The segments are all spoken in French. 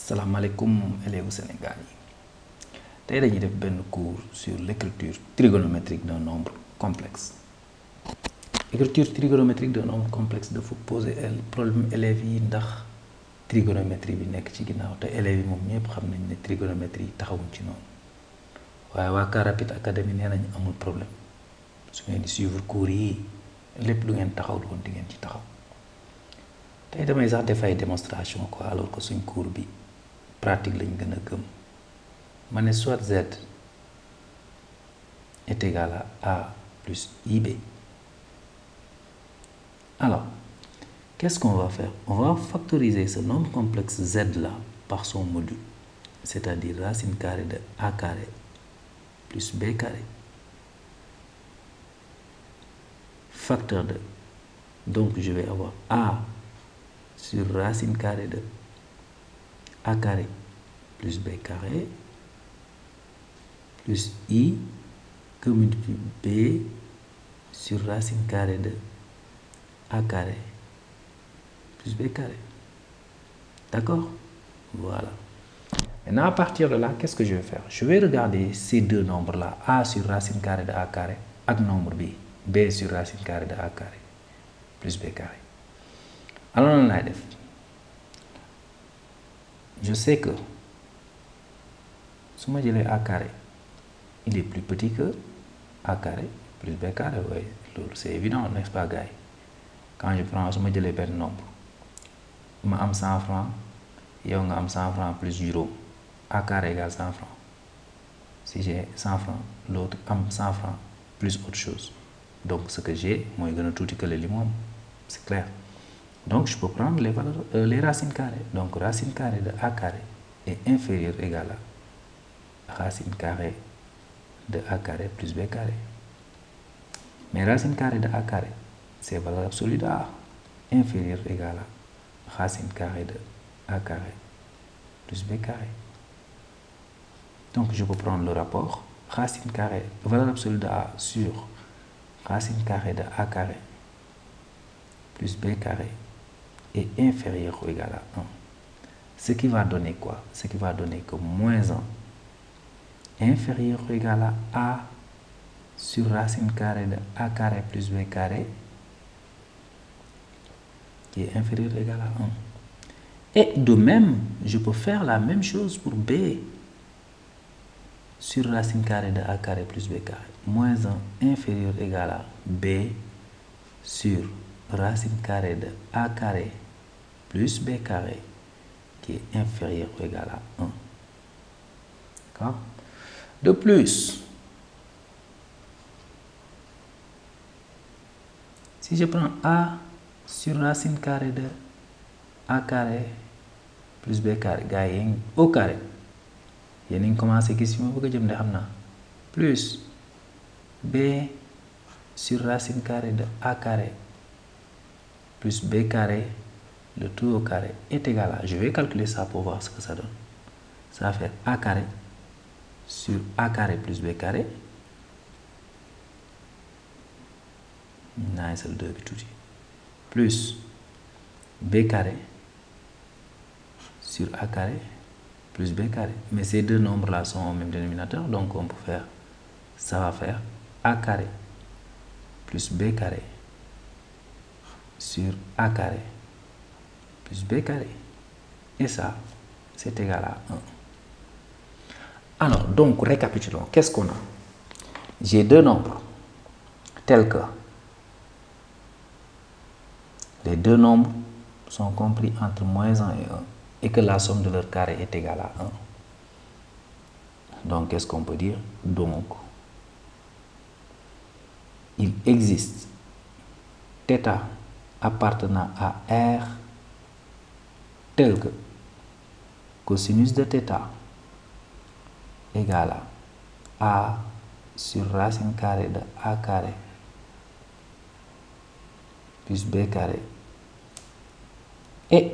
Salaamaaleykum élèves Sénégal yi tey dañuy def benn cours sur l'écriture trigonométrique d'un nombre complexe. Écriture trigonométrique d'un nombre complexe dafa poser problème élèves yi ndax trigonométrie bi nekk ci ginnaaw te élèves yi moom ñëpp xam nañ ne trigonométrie taxawuñ ci noonu waaye waa Car Rapide Academy nee nañ amul problème su ngeen di suivre cours yi lépp lu ngeen taxaw woon di ngeen ci taxaw tey damay sax def ay démonstration quoi alors que suñ cours bi pratique lañ gën a gëm ma ne soit z est égal à a plus ib. Alors qu'est-ce qu'on va faire? On va factoriser ce nombre complexe z là par son module, c'est-à-dire racine carrée de a carré plus b carré, facteur de, donc je vais avoir a sur racine carrée de a carré plus b carré plus i que multiplie b sur racine carrée de a carré plus b carré. D'accord? Voilà. Maintenant, à partir de là, qu'est-ce que je vais faire? Je vais regarder ces deux nombres-là, a sur racine carrée de a carré ak nombre b sur racine carrée de a carré plus b carré. Alors nan laay def? Je sais que su ma jëlee a carré il est plus petit que a carré plus b carré. Oui, loolu c'est évident, n'est-ce pas gars yi? Quand je prends su ma jëlee benn nombre ma am 100 francs yow nga am 100 francs plus juróom, a carré égale 100 francs. Si j'ai 100 francs l'autre am 100 francs plus autre chose, donc ce que j'ai mooy gën a tuuti que li mu am, c'est clair. Donc je peux prendre les valeurs, les racines carrées. Donc racine carrée de a carré est inférieur ou égal à racine carrée de a carré plus b carré. Mais racine carrée de a carré, c'est valeur absolue de a, inférieur ou égal à racine carrée de a carré plus b carré. Donc je peux prendre le rapport racine carrée, valeur absolue de a sur racine carrée de a carré plus b carré est inférieur ou égal à 1. Ce qui va donner quoi? Ce qui va donner que moins 1 inférieur ou égal à a sur racine carrée de a carré plus b carré qui est inférieur ou égal à 1. Et de même, je peux faire la même chose pour b sur racine carrée de a carré plus b carré. Moins 1 inférieur ou égal à b sur racine carrée de a carré plus b carré qui est inférieur ou égal à 1. D'accord? De plus, si je prends a sur racine carrée de a carré plus b carré, gars yi au carré yéen a ngi commencé gis fi ma bëgg a jëm de xam naa, plus b sur racine carrée de a carré plus b carré, le tout au carré est égal à, je vais calculer ça pour voir ce que ça donne. Ça va faire a carré sur a carré plus b carré, naa seul 2 bi tuuti, plus b carré sur a carré plus b carré. Mais ces deux nombres là sont au même dénominateur, donc on peut faire, ça va faire a carré plus b carré sur a carré plus b carré, et ça c'est égal à 1. Alors donc récapitulons, qu'est-ce qu'on a? J'ai deux nombres tels que les deux nombres sont compris entre moins 1 et 1 et que la somme de leur carré est égale à 1. Donc qu'est-ce qu'on peut dire? Donc il existe θ appartenant à R tel que cosinus de θ égale à a sur racine carrée de a carré plus b carré et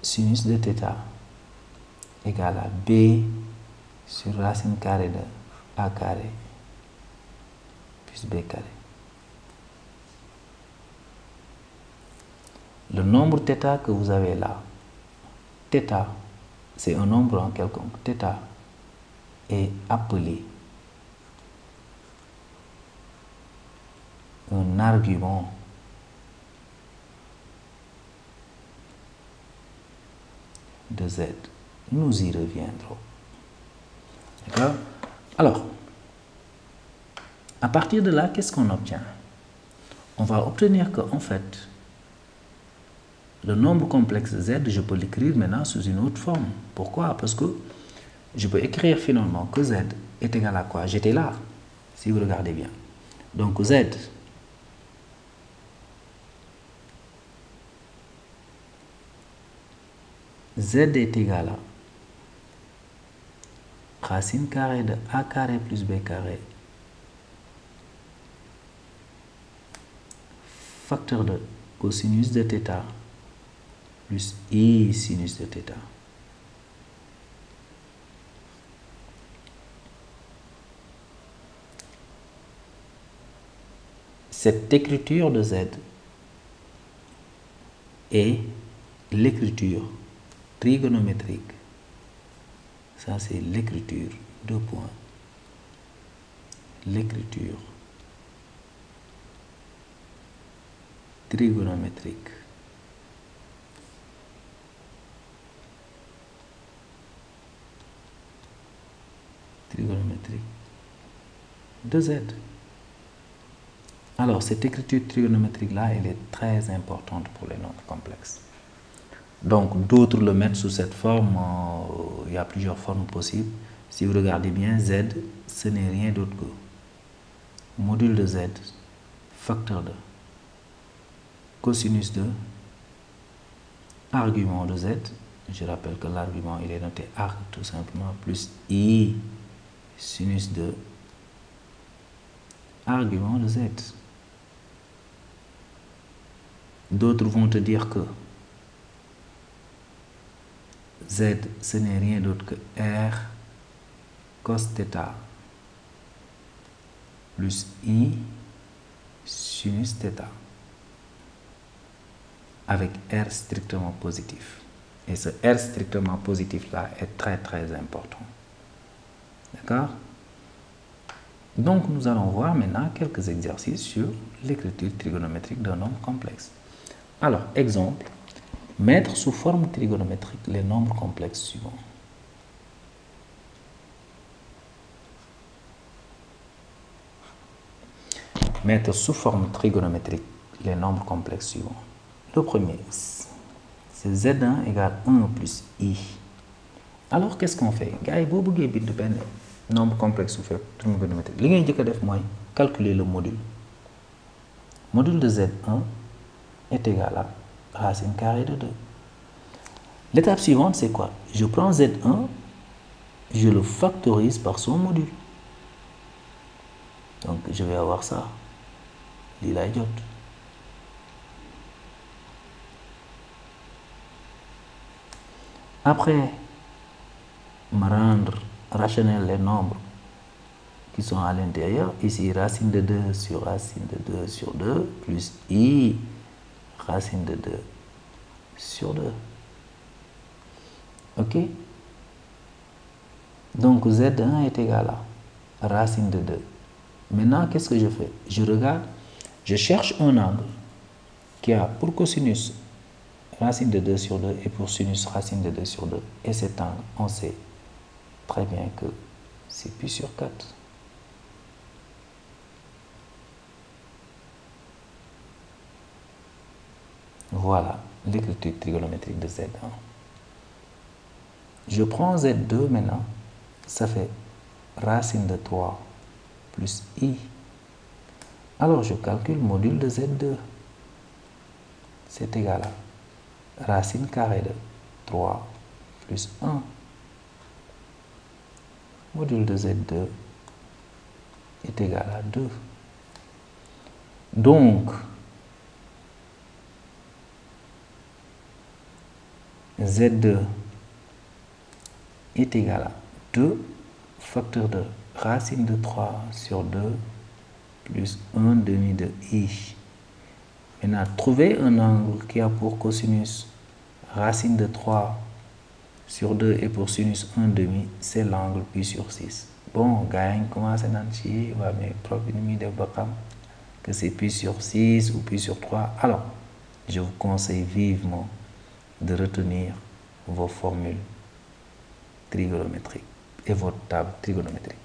sinus de θ égale à b sur racine carrée de a carré plus b carré. Le nombre θ que vous avez là, θ c'est un nombre en quelconque, θ est appelé un argument de Z. Nous y reviendrons. D'accord? Alors, à partir de là, qu'est-ce qu'on obtient? On va obtenir que, en fait, le nombre complexe Z, je peux l'écrire maintenant sous une autre forme. Pourquoi? Parce que je peux écrire finalement que Z est égal à quoi? J'étais là, si vous regardez bien. Donc Z est égal à racine carrée de A carré plus B carré facteur de cosinus de θ plus I sinus de θ. Cette écriture de Z est l'écriture trigonométrique. Ça, c'est l'écriture, deux points. L'écriture trigonométrique de Z. Alors, cette écriture trigonométrique-là, elle est très importante pour les nombres complexes. Donc, d'autres le mettent sous cette forme. Il y a plusieurs formes possibles. Si vous regardez bien, Z, ce n'est rien d'autre que module de Z, facteur de cosinus de argument de Z. Je rappelle que l'argument, il est noté arc tout simplement, plus I sinus de argument de Z. D'autres vont te dire que Z, ce n'est rien d'autre que R cos θ plus I sinus θ avec R strictement positif. Et ce R strictement positif là est très très important. D'accord? Donc nous allons voir maintenant quelques exercices sur l'écriture trigonométrique d'un nombre complexe. Alors, exemple, mettre sous forme trigonométrique les nombres complexes suivants. Mettre sous forme trigonométrique les nombres complexes suivants. Le premier, c'est Z1 égale 1 plus I. Alors, qu'est-ce qu'on fait? Gars, vous voulez bind ben nombre complexe sous forme trigonométrique. Ce que vous def moi calculer le module. Module de Z1 est égal à racine carrée de 2. L'étape suivante, c'est quoi? Je prends Z1, je le factorise par son module. Donc, je vais avoir ça. L'idiot. Après, me rendre rationnel les nombres qui sont à l'intérieur. Ici, racine de 2 sur racine de 2 sur 2 plus I racine de 2 sur 2. Ok? Donc, Z1 est égal à racine de 2. Maintenant, qu'est-ce que je fais? Je regarde, je cherche un angle qui a pour cosinus racine de 2 sur 2 et pour sinus racine de 2 sur 2. Et cet angle, on sait très bien que c'est pi sur 4. Voilà l'écriture trigonométrique de Z1. Je prends Z2 maintenant, ça fait racine de 3 plus I. Alors je calcule module de Z2. C'est égal à racine carrée de 3 plus 1. Module de Z2 est égal à 2. Donc, Z2 est égal à 2 facteur de racine de 3 sur 2 plus 1 demi de I. Maintenant, trouver un angle qui a pour cosinus racine de 3 sur 2 et pour sinus 1 demi, c'est l'angle pi sur 6. Bon, gars yi commencé naan ci waa mais prof bi ni muy def ba xam que c'est pi sur 6 ou pi sur 3. Alors, je vous conseille vivement de retenir vos formules trigonométriques et votre table trigonométrique.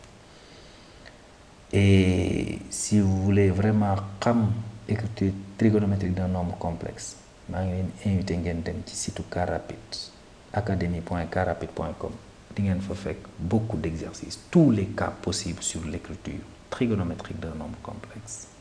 Et si vous voulez vraiment xam écriture trigonométrique d'un nombre complexe, maa ngi leen invité ngeen dem ci site Carrapide académie.carrapide.com. di ngeen fa fekk beaucoup d'exercices, tous les cas possibles sur l'écriture trigonométrique d'un nombre complexe.